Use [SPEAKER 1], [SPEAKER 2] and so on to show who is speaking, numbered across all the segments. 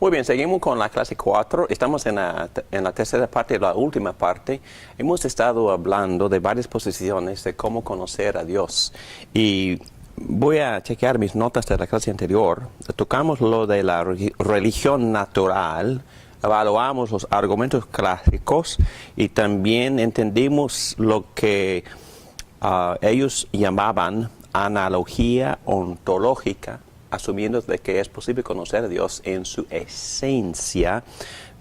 [SPEAKER 1] Muy bien, seguimos con la clase 4. Estamos en la tercera parte, la última parte. Hemos estado hablando de varias posiciones de cómo conocer a Dios. Y voy a chequear mis notas de la clase anterior. Tocamos lo de la religión natural, evaluamos los argumentos clásicos y también entendimos lo que ellos llamaban analogía ontológica, asumiendo de que es posible conocer a Dios en su esencia,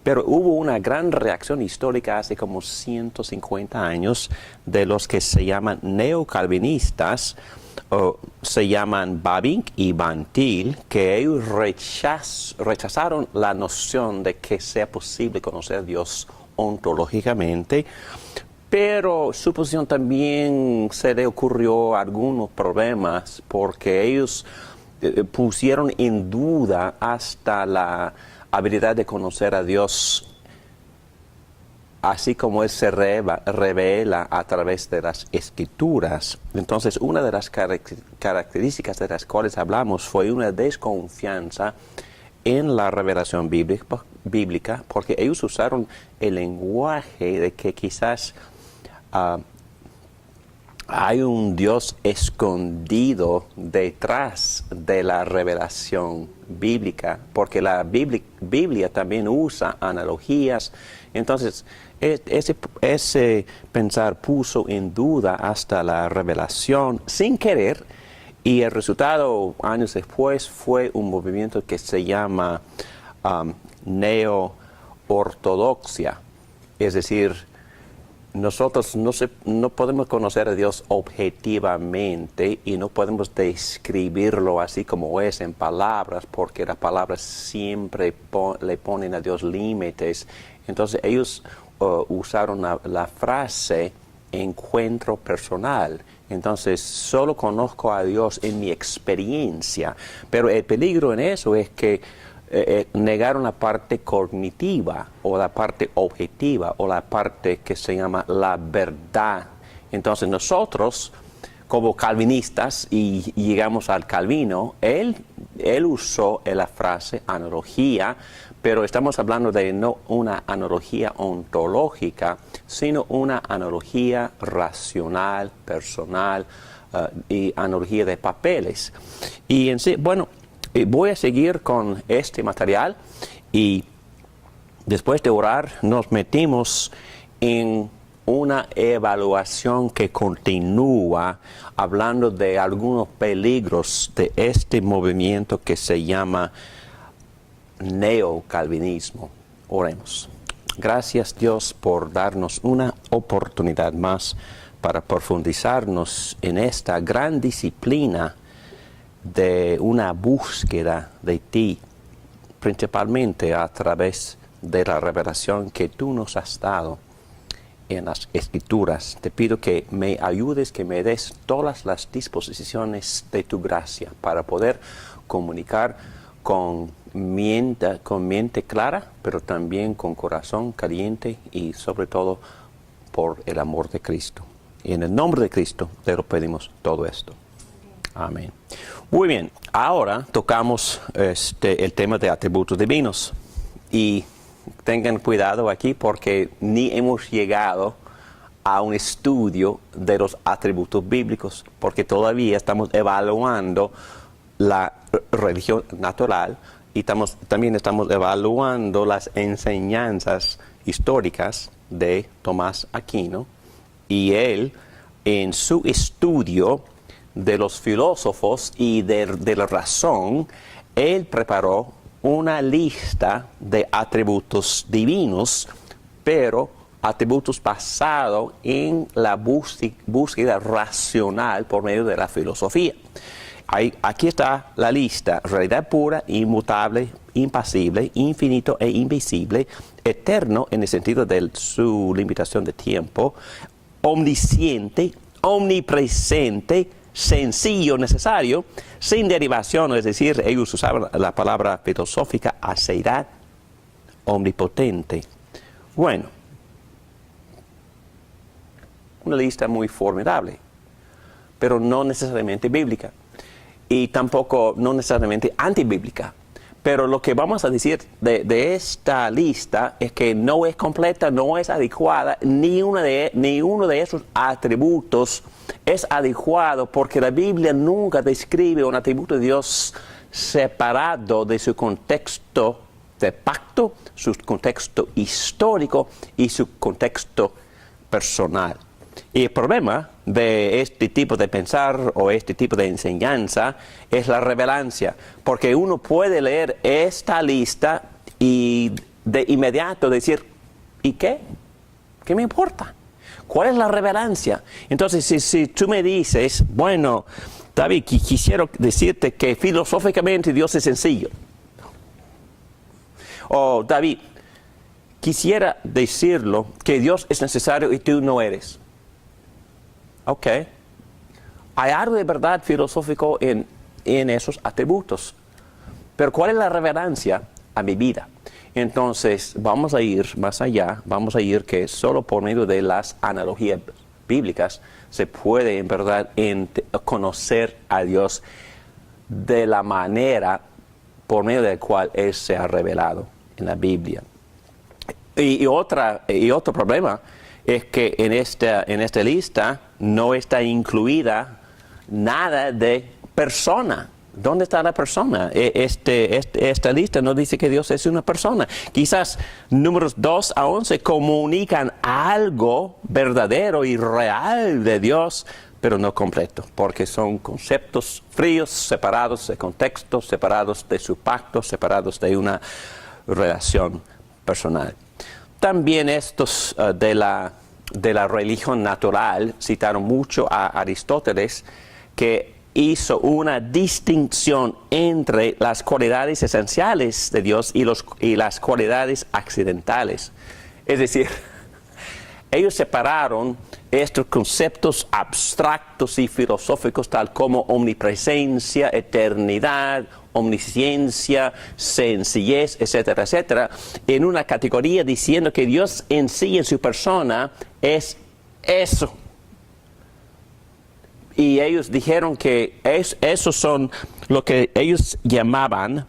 [SPEAKER 1] pero hubo una gran reacción histórica hace como 150 años de los que se llaman neocalvinistas, o se llaman Bavinck y Van Til, que ellos rechazaron la noción de que sea posible conocer a Dios ontológicamente, pero su posición también se le ocurrió algunos problemas porque ellos pusieron en duda hasta la habilidad de conocer a Dios así como Él se revela a través de las Escrituras. Entonces, una de las características de las cuales hablamos fue una desconfianza en la revelación bíblica, porque ellos usaron el lenguaje de que quizás hay un Dios escondido detrás de la revelación bíblica, porque la Biblia también usa analogías. Entonces, ese pensar puso en duda hasta la revelación sin querer, y el resultado años después fue un movimiento que se llama neo-ortodoxia, es decir, nosotros no podemos conocer a Dios objetivamente y no podemos describirlo así como es en palabras, porque las palabras siempre le ponen a Dios límites. Entonces ellos usaron la frase encuentro personal. Entonces solo conozco a Dios en mi experiencia, pero el peligro en eso es que negaron la parte cognitiva o la parte objetiva o la parte que se llama la verdad. Entonces nosotros como calvinistas, y llegamos al Calvino, él usó la frase analogía, pero estamos hablando de no una analogía ontológica, sino una analogía racional, personal, y analogía de papeles. Y en sí, bueno, voy a seguir con este material y después de orar nos metimos en una evaluación que continúa hablando de algunos peligros de este movimiento que se llama neocalvinismo. Oremos. Gracias Dios por darnos una oportunidad más para profundizarnos en esta gran disciplina de una búsqueda de ti, principalmente a través de la revelación que tú nos has dado en las Escrituras. Te pido que me ayudes, que me des todas las disposiciones de tu gracia para poder comunicar con mente clara, pero también con corazón caliente y sobre todo por el amor de Cristo. Y en el nombre de Cristo te lo pedimos todo esto. Amén. Muy bien, ahora tocamos el tema de atributos divinos. Y tengan cuidado aquí porque ni hemos llegado a un estudio de los atributos bíblicos, porque todavía estamos evaluando la religión natural y también estamos evaluando las enseñanzas históricas de Tomás Aquino, y él en su estudio de los filósofos y de la razón, él preparó una lista de atributos divinos, pero atributos basados en la búsqueda racional por medio de la filosofía. Aquí está la lista: realidad pura, inmutable, impasible, infinito e invisible, eterno en el sentido de su limitación de tiempo, omnisciente, omnipresente, sencillo, necesario, sin derivación, es decir, ellos usaban la palabra filosófica, aceidad omnipotente. Bueno, una lista muy formidable, pero no necesariamente bíblica, y tampoco no necesariamente antibíblica. Pero lo que vamos a decir de esta lista es que no es completa, no es adecuada, ni uno de esos atributos es adecuado, porque la Biblia nunca describe un atributo de Dios separado de su contexto de pacto, su contexto histórico y su contexto personal. Y el problema de este tipo de pensar o este tipo de enseñanza es la revelancia, porque uno puede leer esta lista y de inmediato decir, ¿y qué? ¿Qué me importa? ¿Cuál es la revelancia? Entonces, si tú me dices, bueno, David, quisiera decirte que filosóficamente Dios es sencillo. O David, quisiera decirlo que Dios es necesario y tú no eres. Ok. Hay algo de verdad filosófico en esos atributos. Pero ¿cuál es la revelancia a mi vida? Entonces, vamos a ir más allá, vamos a ir que solo por medio de las analogías bíblicas se puede en verdad conocer a Dios de la manera por medio de la cual Él se ha revelado en la Biblia. Y otro problema es que en esta lista no está incluida nada de persona. ¿Dónde está la persona? Esta lista no dice que Dios es una persona. Quizás números 2 a 11 comunican algo verdadero y real de Dios, pero no completo, porque son conceptos fríos, separados de contextos, separados de su pacto, separados de una relación personal. También estos de la religión natural citaron mucho a Aristóteles, que hizo una distinción entre las cualidades esenciales de Dios y las cualidades accidentales. Es decir, ellos separaron estos conceptos abstractos y filosóficos tal como omnipresencia, eternidad, omnisciencia, sencillez, etcétera, etcétera, en una categoría diciendo que Dios en sí, en su persona, es eso. Y ellos dijeron que esos son lo que ellos llamaban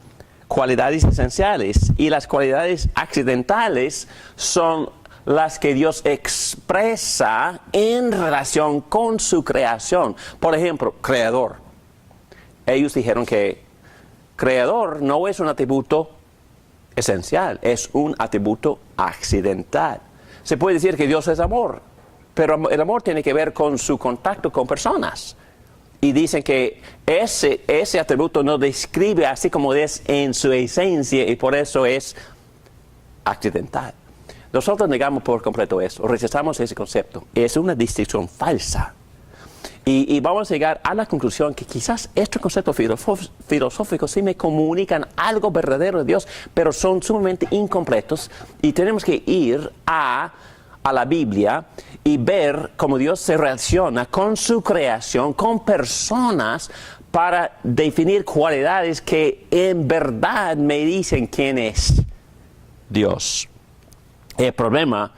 [SPEAKER 1] cualidades esenciales, y las cualidades accidentales son las que Dios expresa en relación con su creación. Por ejemplo, creador. Ellos dijeron que creador no es un atributo esencial, es un atributo accidental. Se puede decir que Dios es amor, pero el amor tiene que ver con su contacto con personas. Y dicen que ese atributo no describe así como es en su esencia, y por eso es accidental. Nosotros negamos por completo eso, rechazamos ese concepto. Es una distinción falsa. Y vamos a llegar a la conclusión que quizás estos conceptos filosóficos sí me comunican algo verdadero de Dios, pero son sumamente incompletos, y tenemos que ir a la Biblia y ver cómo Dios se relaciona con su creación, con personas, para definir cualidades que en verdad me dicen quién es Dios. El problema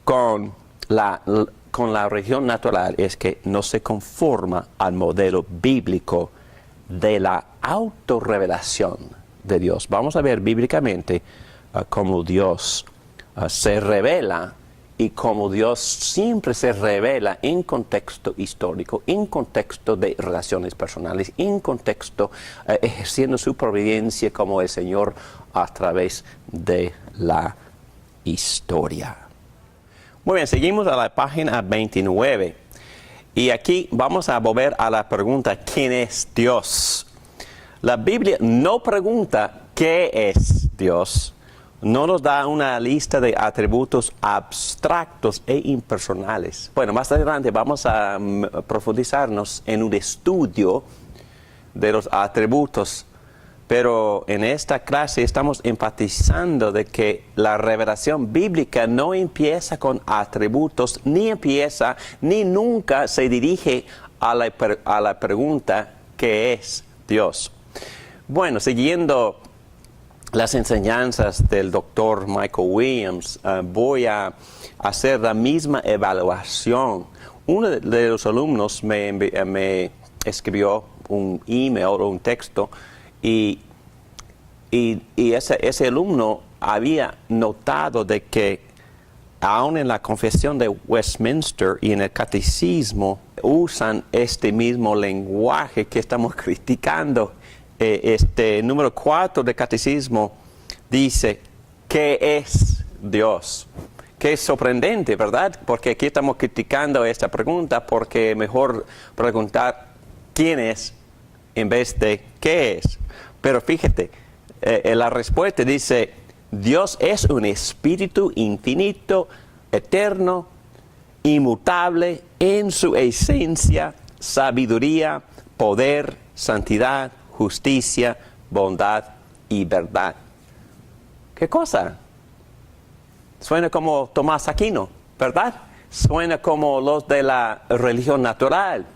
[SPEAKER 1] con la religión natural es que no se conforma al modelo bíblico de la autorrevelación de Dios. Vamos a ver bíblicamente cómo Dios se revela, y cómo Dios siempre se revela en contexto histórico, en contexto de relaciones personales, en contexto ejerciendo su providencia como el Señor a través de la historia. Muy bien, seguimos a la página 29. Y aquí vamos a volver a la pregunta, ¿quién es Dios? La Biblia no pregunta qué es Dios. No nos da una lista de atributos abstractos e impersonales. Bueno, más adelante vamos a profundizarnos en un estudio de los atributos, pero en esta clase estamos enfatizando de que la revelación bíblica no empieza con atributos, ni nunca se dirige a la pregunta ¿qué es Dios? Bueno, siguiendo las enseñanzas del doctor Michael Williams, voy a hacer la misma evaluación. Uno de los alumnos me escribió un email o un texto y ese alumno había notado de que aún en la Confesión de Westminster y en el Catecismo usan este mismo lenguaje que estamos criticando. Número 4 del Catecismo dice, ¿qué es Dios? Que es sorprendente, ¿verdad? Porque aquí estamos criticando esta pregunta porque mejor preguntar quién es en vez de qué es. Pero fíjate, la respuesta dice, Dios es un espíritu infinito, eterno, inmutable en su esencia, sabiduría, poder, santidad, justicia, bondad y verdad. ¿Qué cosa? Suena como Tomás Aquino, ¿verdad? Suena como los de la religión natural.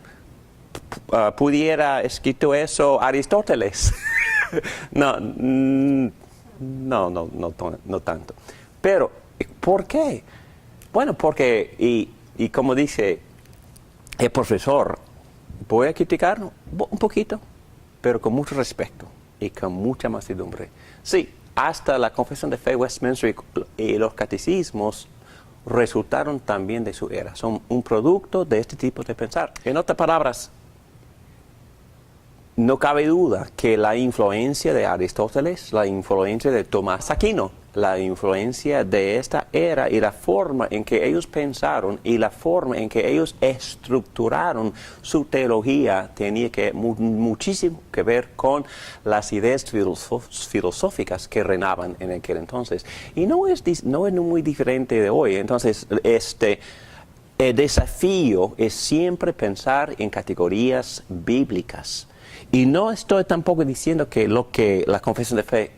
[SPEAKER 1] ¿Pudiera escrito eso Aristóteles? No tanto. Pero, ¿por qué? Bueno, porque, y como dice el profesor, voy a criticarlo un poquito, pero con mucho respeto y con mucha mansedumbre. Sí, hasta la Confesión de Fe Westminster y los catecismos resultaron también de su era. Son un producto de este tipo de pensar. En otras palabras, no cabe duda que la influencia de Aristóteles, la influencia de Tomás Aquino, la influencia de esta era y la forma en que ellos pensaron y la forma en que ellos estructuraron su teología tenía muchísimo que ver con las ideas filosóficas que reinaban en aquel entonces. Y no es muy diferente de hoy. Entonces, el desafío es siempre pensar en categorías bíblicas. Y no estoy tampoco diciendo que lo que la Confesión de Fe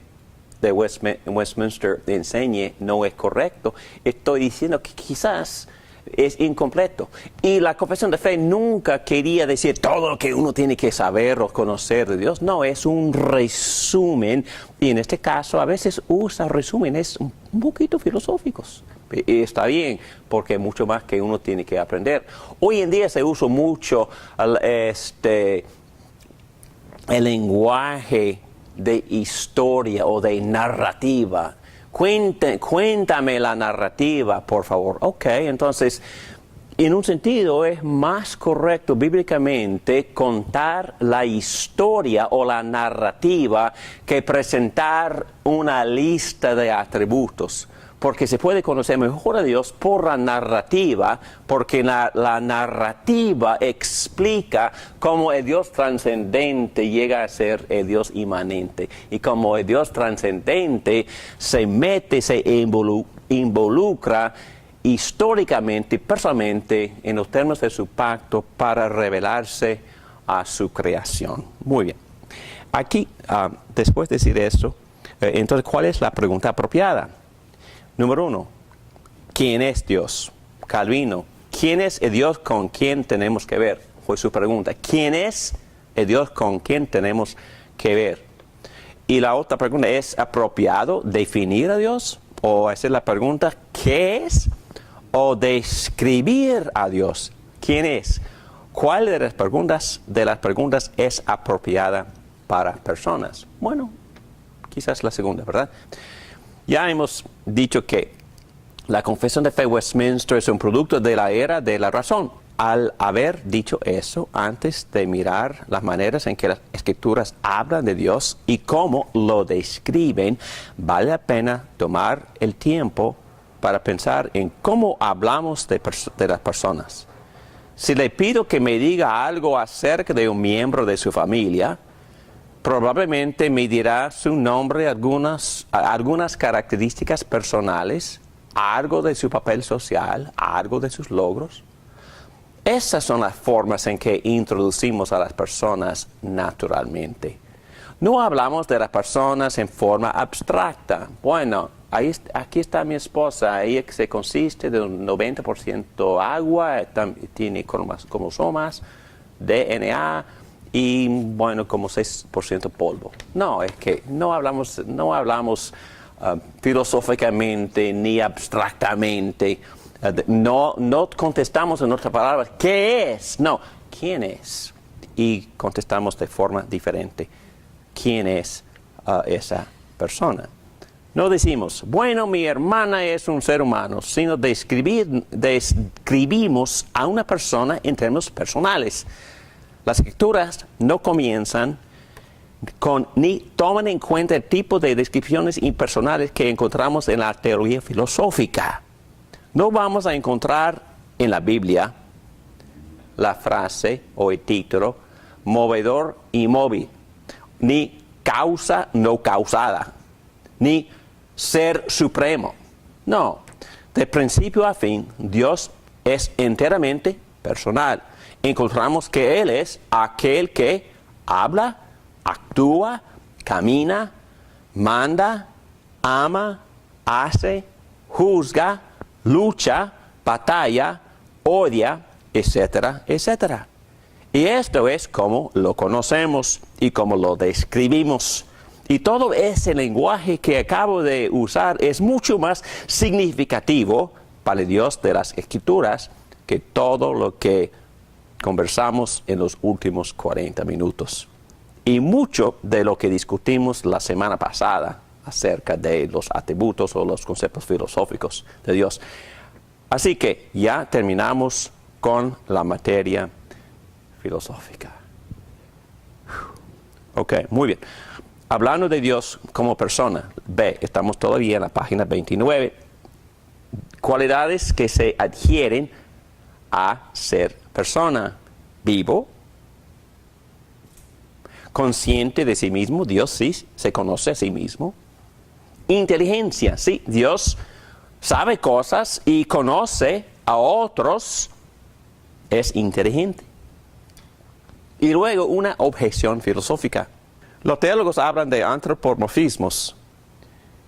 [SPEAKER 1] de Westminster enseñe no es correcto. Estoy diciendo que quizás es incompleto. Y la Confesión de Fe nunca quería decir todo lo que uno tiene que saber o conocer de Dios. No, es un resumen. Y en este caso a veces usa resúmenes un poquito filosóficos. Y está bien, porque hay mucho más que uno tiene que aprender. Hoy en día se usa mucho el lenguaje de historia o de narrativa. Cuéntame la narrativa, por favor. Ok, entonces, en un sentido es más correcto bíblicamente contar la historia o la narrativa que presentar una lista de atributos. Porque se puede conocer mejor a Dios por la narrativa, porque la narrativa explica cómo el Dios trascendente llega a ser el Dios inmanente. Y cómo el Dios trascendente se involucra históricamente y personalmente en los términos de su pacto para revelarse a su creación. Muy bien. Aquí, después de decir eso, entonces, ¿cuál es la pregunta apropiada? Número 1, ¿quién es Dios? Calvino, ¿quién es el Dios con quien tenemos que ver? Fue su pregunta. ¿Quién es el Dios con quien tenemos que ver? Y la otra pregunta, ¿es apropiado definir a Dios? O hacer la pregunta, ¿qué es? O describir a Dios. ¿Quién es? ¿Cuál de las preguntas es apropiada para personas? Bueno, quizás la segunda, ¿verdad? Ya hemos dicho que la Confesión de Fe Westminster es un producto de la era de la razón. Al haber dicho eso, antes de mirar las maneras en que las Escrituras hablan de Dios y cómo lo describen, vale la pena tomar el tiempo para pensar en cómo hablamos de las personas. Si le pido que me diga algo acerca de un miembro de su familia, probablemente me dirá su nombre, algunas características personales, algo de su papel social, algo de sus logros. Esas son las formas en que introducimos a las personas naturalmente. No hablamos de las personas en forma abstracta. Bueno, aquí está mi esposa, ella se consiste de un 90% agua, tiene cromosomas. DNA y, bueno, como 6% polvo. No, es que no hablamos filosóficamente ni abstractamente. No contestamos en nuestras palabras, ¿qué es? No, ¿quién es? Y contestamos de forma diferente. ¿Quién es esa persona? No decimos, bueno, mi hermana es un ser humano, sino describimos a una persona en términos personales. Las escrituras no comienzan ni toman en cuenta el tipo de descripciones impersonales que encontramos en la teología filosófica. No vamos a encontrar en la Biblia la frase o el título movedor inmóvil, ni causa no causada, ni ser supremo. No, de principio a fin, Dios es enteramente personal. Encontramos que Él es aquel que habla, actúa, camina, manda, ama, hace, juzga, lucha, batalla, odia, etcétera, etcétera. Y esto es como lo conocemos y como lo describimos. Y todo ese lenguaje que acabo de usar es mucho más significativo para Dios de las Escrituras que todo lo que conversamos en los últimos 40 minutos. Y mucho de lo que discutimos la semana pasada acerca de los atributos o los conceptos filosóficos de Dios. Así que ya terminamos con la materia filosófica. Ok, muy bien. Hablando de Dios como persona, estamos todavía en la página 29. Cualidades que se adhieren a ser persona. Vivo, consciente de sí mismo, Dios sí se conoce a sí mismo. Inteligencia, sí, Dios sabe cosas y conoce a otros, es inteligente. Y luego una objeción filosófica. Los teólogos hablan de antropomorfismos.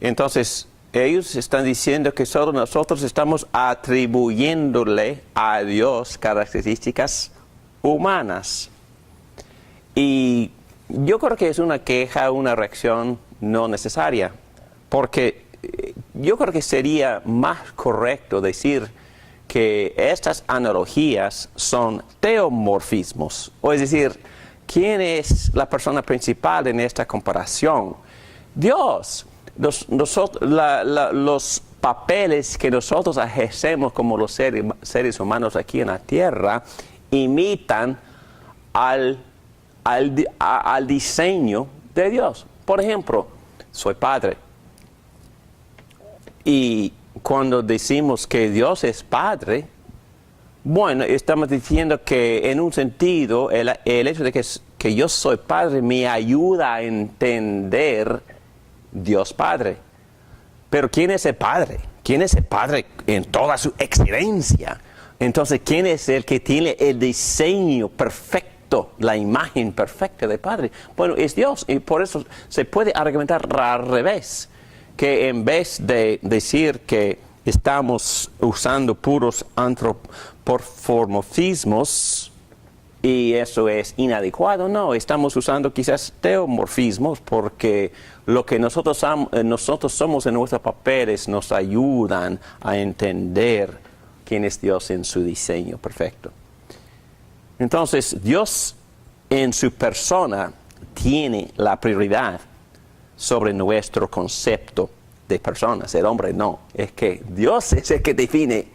[SPEAKER 1] Entonces, ellos están diciendo que solo nosotros estamos atribuyéndole a Dios características humanas. Y yo creo que es una queja, una reacción no necesaria, porque yo creo que sería más correcto decir que estas analogías son teomorfismos, o es decir, ¿quién es la persona principal en esta comparación? Dios. Los papeles que nosotros ejercemos como los seres humanos aquí en la tierra imitan al diseño de Dios. Por ejemplo, soy padre. Y cuando decimos que Dios es padre, bueno, estamos diciendo que en un sentido el hecho de que yo soy padre me ayuda a entender Dios Padre. Pero ¿quién es el Padre? ¿Quién es el Padre en toda su excelencia? Entonces, ¿quién es el que tiene el diseño perfecto, la imagen perfecta del Padre? Bueno, es Dios. Y por eso se puede argumentar al revés, que en vez de decir que estamos usando puros antropomorfismos, y eso es inadecuado, no, estamos usando quizás teomorfismos porque lo que nosotros somos en nuestros papeles nos ayudan a entender quién es Dios en su diseño perfecto. Entonces, Dios en su persona tiene la prioridad sobre nuestro concepto de personas. El hombre no, es que Dios es el que define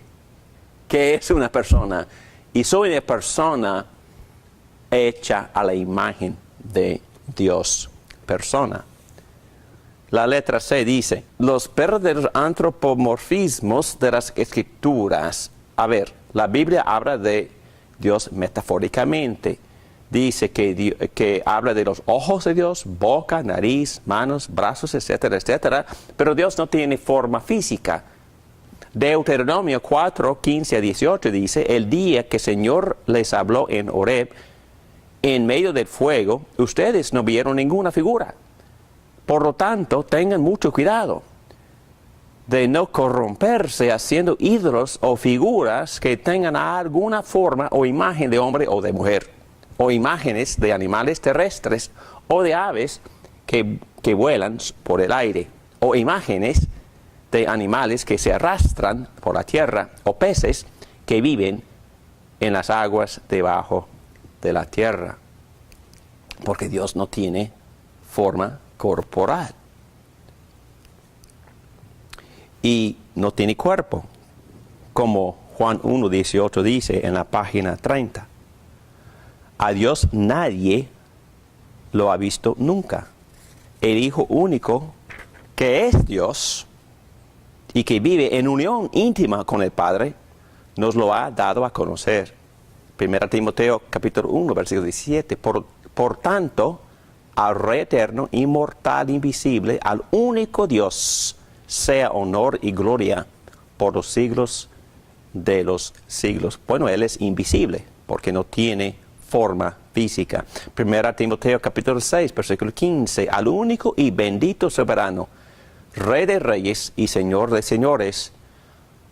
[SPEAKER 1] qué es una persona. Y soy una persona hecha a la imagen de Dios, persona. La letra C dice, los verdaderos antropomorfismos de las Escrituras. A ver, la Biblia habla de Dios metafóricamente. Dice que habla de los ojos de Dios, boca, nariz, manos, brazos, etcétera, etcétera. Pero Dios no tiene forma física. Deuteronomio 4, 15 a 18 dice, el día que el Señor les habló en Horeb, en medio del fuego, ustedes no vieron ninguna figura. Por lo tanto, tengan mucho cuidado de no corromperse haciendo ídolos o figuras que tengan alguna forma o imagen de hombre o de mujer. o imágenes de animales terrestres o de aves que vuelan por el aire, o imágenes de animales que se arrastran por la tierra, o peces que viven en las aguas debajo de la tierra. Porque Dios no tiene forma corporal. Y no tiene cuerpo, como Juan 1:18 dice en la página 30. A Dios nadie lo ha visto nunca. El Hijo único, que es Dios y que vive en unión íntima con el Padre, nos lo ha dado a conocer. 1 Timoteo capítulo 1, versículo 17. Por tanto, al Rey eterno, inmortal, invisible, al único Dios, sea honor y gloria por los siglos de los siglos. Bueno, Él es invisible porque no tiene forma física. 1 Timoteo capítulo 6, versículo 15. Al único y bendito soberano, Rey de reyes y Señor de señores,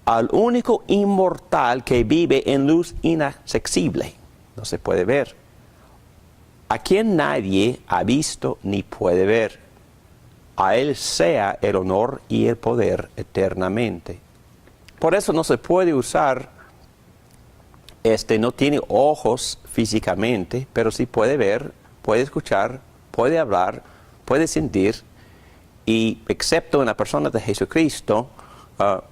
[SPEAKER 1] al único inmortal que vive en luz inaccesible, no se puede ver, a quien nadie ha visto ni puede ver. A Él sea el honor y el poder eternamente. Por eso no se puede usar, no tiene ojos físicamente, pero sí puede ver, puede escuchar, puede hablar, puede sentir, y excepto en la persona de Jesucristo,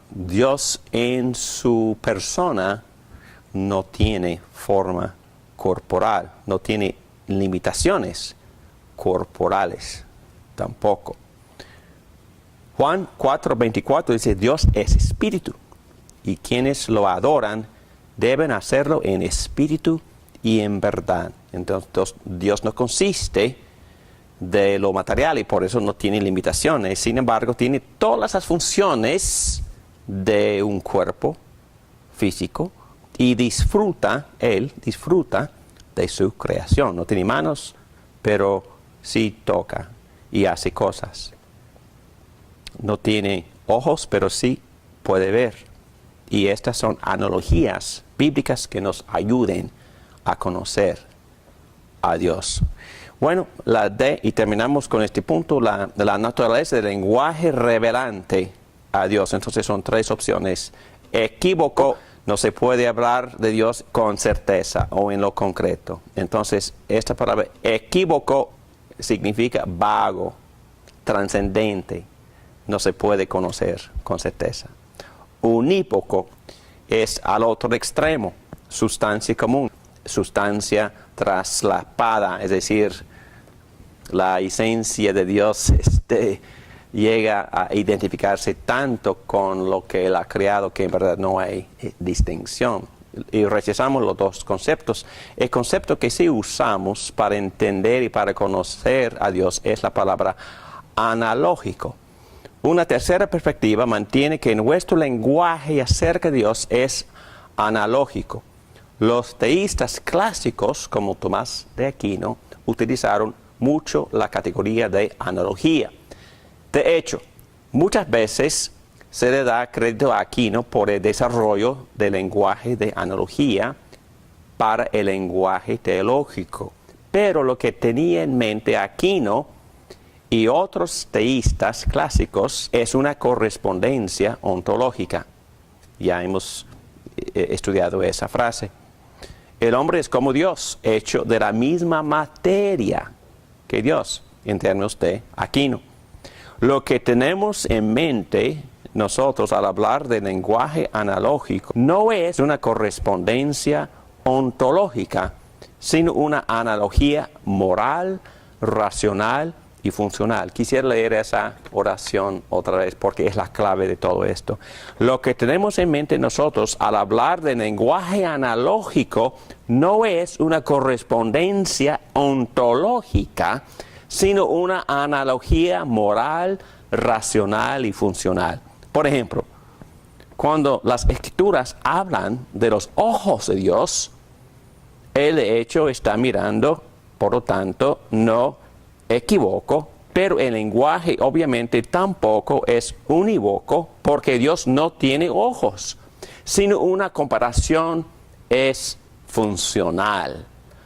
[SPEAKER 1] Dios en su persona no tiene forma corporal, no tiene limitaciones corporales tampoco. Juan 4:24 dice, Dios es espíritu, y quienes lo adoran deben hacerlo en espíritu y en verdad. Entonces Dios no consiste de lo material y por eso no tiene limitaciones. Sin embargo, tiene todas las funciones de un cuerpo físico y Él disfruta de su creación. No tiene manos, pero sí toca y hace cosas. No tiene ojos, pero sí puede ver. Y estas son analogías bíblicas que nos ayuden a conocer a Dios. Bueno, y terminamos con este punto, la naturaleza del lenguaje revelante a Dios. Entonces son tres opciones. Equívoco, no se puede hablar de Dios con certeza o en lo concreto. Entonces, esta palabra equívoco significa vago, trascendente, no se puede conocer con certeza. Unívoco es al otro extremo, sustancia común, sustancia traslapada, es decir, la esencia de Dios llega a identificarse tanto con lo que Él ha creado que en verdad no hay distinción. Y rechazamos los dos conceptos. El concepto que sí usamos para entender y para conocer a Dios es la palabra analógico. Una tercera perspectiva mantiene que nuestro lenguaje acerca de Dios es analógico. Los teístas clásicos, como Tomás de Aquino, utilizaron mucho la categoría de analogía. De hecho, muchas veces se le da crédito a Aquino por el desarrollo del lenguaje de analogía para el lenguaje teológico. Pero lo que tenía en mente Aquino y otros teístas clásicos es una correspondencia ontológica. Ya hemos estudiado esa frase. El hombre es como Dios, hecho de la misma materia que Dios, en términos de Aquino. Lo que tenemos en mente nosotros al hablar de lenguaje analógico no es una correspondencia ontológica, sino una analogía moral, racional y funcional. Quisiera leer esa oración otra vez porque es la clave de todo esto. Lo que tenemos en mente nosotros al hablar de lenguaje analógico no es una correspondencia ontológica, sino una analogía moral, racional y funcional. Por ejemplo, cuando las Escrituras hablan de los ojos de Dios, Él de hecho está mirando, por lo tanto, no equivoco, pero el lenguaje obviamente tampoco es unívoco porque Dios no tiene ojos, sino una comparación es funcional.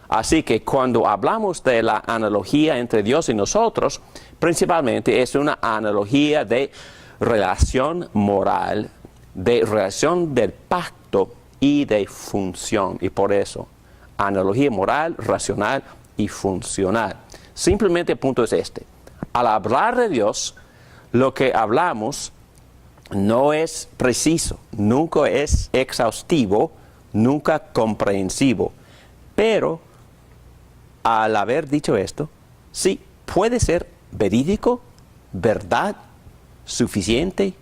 [SPEAKER 1] Así que cuando hablamos de la analogía entre Dios y nosotros, principalmente es una analogía de relación moral, de relación del pacto y de función. Y por eso, analogía moral, racional y funcional. Simplemente el punto es este. Al hablar de Dios, lo que hablamos no es preciso, nunca es exhaustivo, nunca comprensivo. Pero al haber dicho esto, sí, puede ser verídico, verdad, suficiente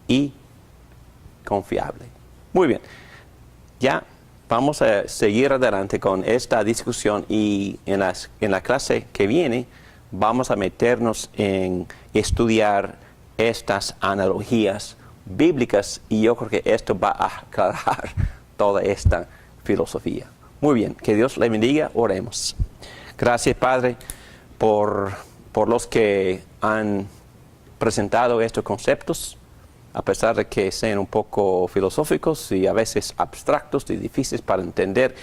[SPEAKER 1] y confiable. Muy bien, ya vamos a seguir adelante con esta discusión y en la clase que viene vamos a meternos en estudiar estas analogías bíblicas y yo creo que esto va a aclarar toda esta filosofía. Muy bien, que Dios le bendiga, oremos. Gracias, Padre, por los que han presentado estos conceptos, a pesar de que sean un poco filosóficos y a veces abstractos y difíciles para entender.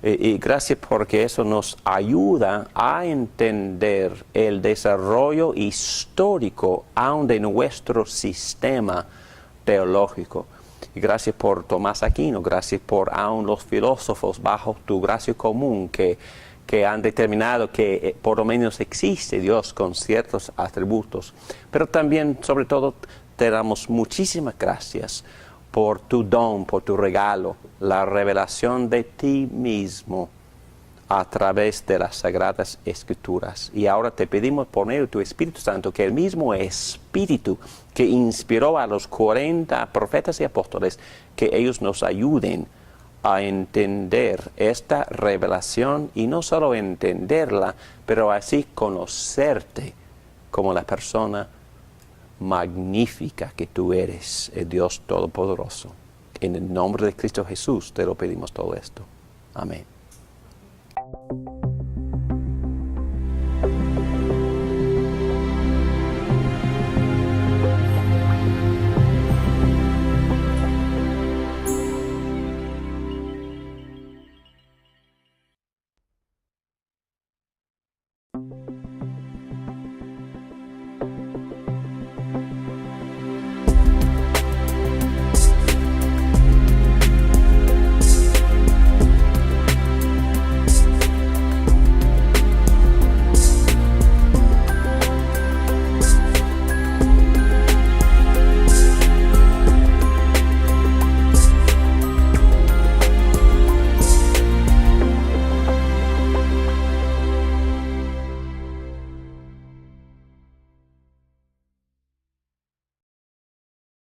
[SPEAKER 1] Y gracias porque eso nos ayuda a entender el desarrollo histórico aún de nuestro sistema teológico. Y gracias por Tomás Aquino, gracias por aún los filósofos bajo tu gracia común que han determinado que por lo menos existe Dios con ciertos atributos. Pero también, sobre todo, te damos muchísimas gracias por tu don, por tu regalo, la revelación de ti mismo a través de las Sagradas Escrituras. Y ahora te pedimos por medio de tu Espíritu Santo, que el mismo Espíritu que inspiró a los 40 profetas y apóstoles, que ellos nos ayuden a entender esta revelación y no solo entenderla, pero así conocerte como la persona magnífica que tú eres, el Dios Todopoderoso. En el nombre de Cristo Jesús te lo pedimos todo esto. Amén.